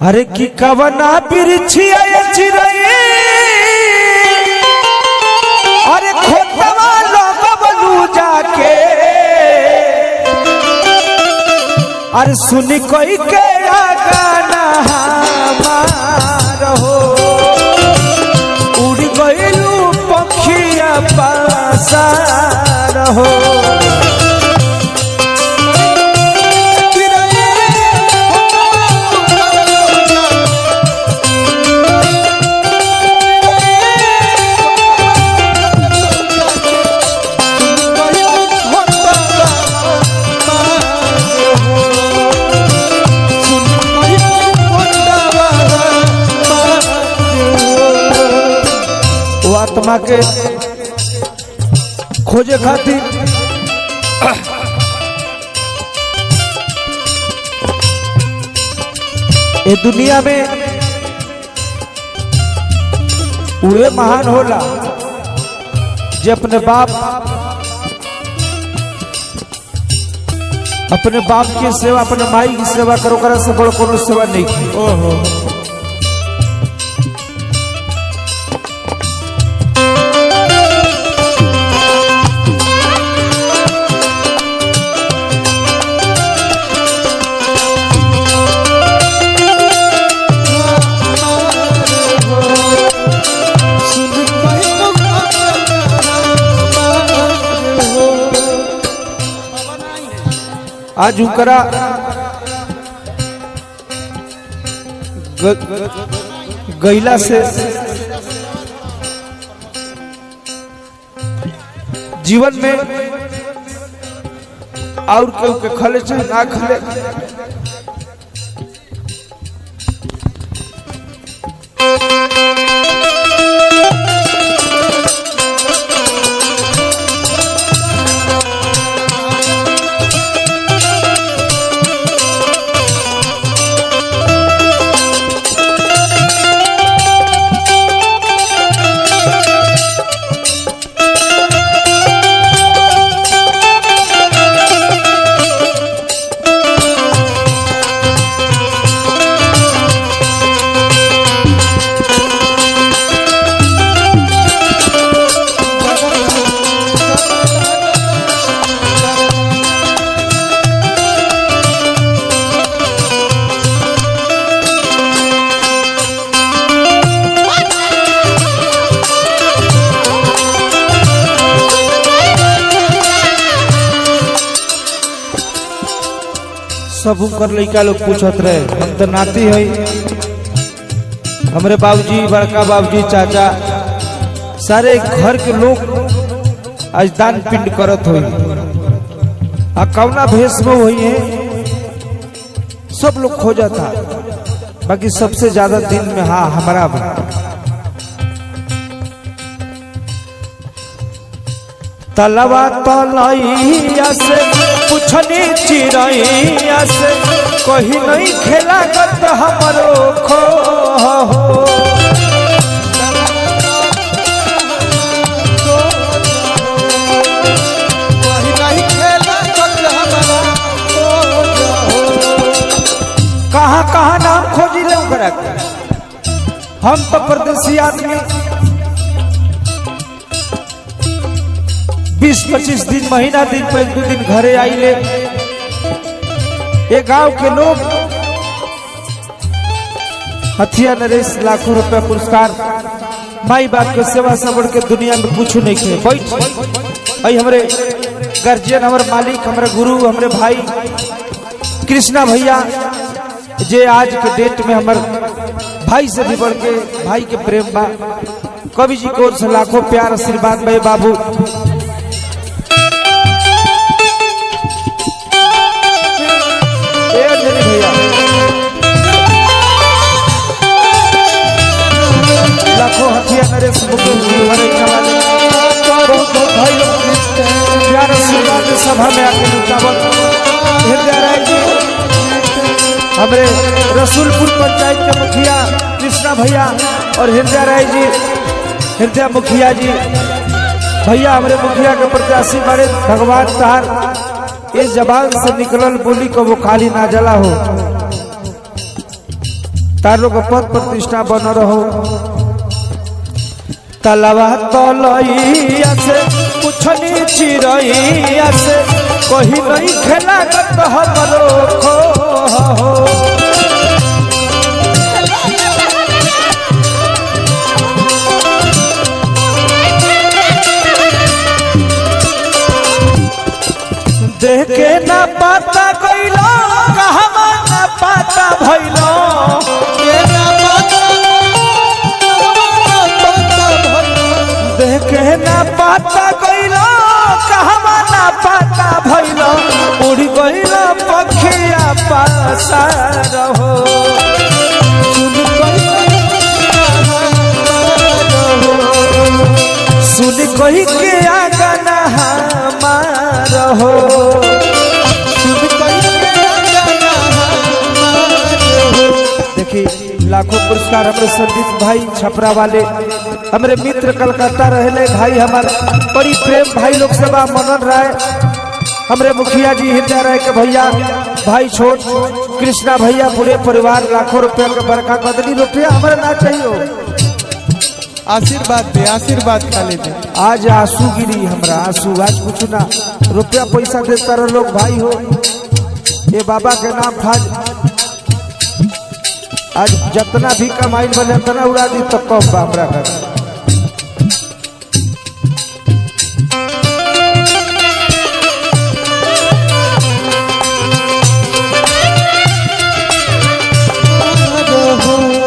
अरे की कवना बिरछिया चिरई अरे खोतवा लगवलू जाके अरे सुनी कोई के गाना हमार हो उड़ गइलू पखिया पासार हो आत्मा के खोजे खातिर ये दुनिया में उहे महान होला जे अपने बाप की सेवा अपने माई की सेवा करो करा से बड़ कोनो सेवा नहीं की। ओहो आज उकरा गैला से जीवन में और केहू के खले चाहे ना खले सब उनकर लड़का लोग पूछत रहे हम तो नाती है हमरे बाबूजी बड़का बाबूजी चाचा सारे घर के लोग आज दान पिंड करत हुई आ कौना भेष में हुई है सब लोग खोजा था बाकी सबसे ज्यादा दिन में हाँ हमारा तलवा तलैया से पुछनी चिड़ैया से कहीं नहीं खेला गत हमरो खो हो कहाँ कहाँ नाम खोजी ले हम तो परदेसी आदमी 20-25 दिन महीना दिन पर 1-2 दिन घरे आइले ये गांव के लोग हथिया नरेश लाखों रुपया पुरस्कार माई बाप के सेवा सबड़ के दुनिया में कुछ नहीं खे बैठ आई हमारे गार्जियन हमारे मालिक हमारे गुरु हमारे भाई कृष्णा भैया जे आज के डेट में हमारे भाई से भी बढ़ के भाई के प्रेम बा कवि जी को लाखों प्यार आशीर्वाद भाई बाबू लाखों हथिया नरेश प्यार आशीर्वाद सभा में आके लुटावल हृदय राय जी हमारे रसूलपुर पंचायत के मुखिया कृष्णा भैया और हृदय राय जी हृदय मुखिया जी भैया हमारे मुखिया के प्रत्याशी बड़े भगवान तार इस जबान से निकलल बोली को वो खाली ना जला हो। तारो का पद प्रतिष्ठा बन रहो। तलवा तलैया से पुछनी चिरैया से कही नहीं खेला गत हमरो खो। देखे ना पाता गइलो कहवा ना पाता भइलो। देखे ना पाता गइलो कहवा ना पाता भइलो। उड़ गइलो पखिया पासार हो। सुन कही के आगना हमार हो। देखिए लाखों पुरस्कार हमारे संदीप भाई छपरा वाले, हमारे मित्र कलकत्ता रहले भाई, हमारे बड़ी प्रेम भाई लोग सेवा मनन राय, हमारे मुखिया जी हृदय राय के भैया, भाई छोट कृष्णा भैया, पूरे परिवार लाखों रुपया के बरका कदली रुपया हमारे ना चाहिए। आशीर्वाद दे, आशीर्वाद खाली दे। आज आंसू गिरी हमरा आंसू, आज कुछ ना रुपया पैसा दे तारो लोग भाई हो। ये बाबा के नाम था, आज जितना भी कमाई बने उतना उड़ा दी तो कम हमरा।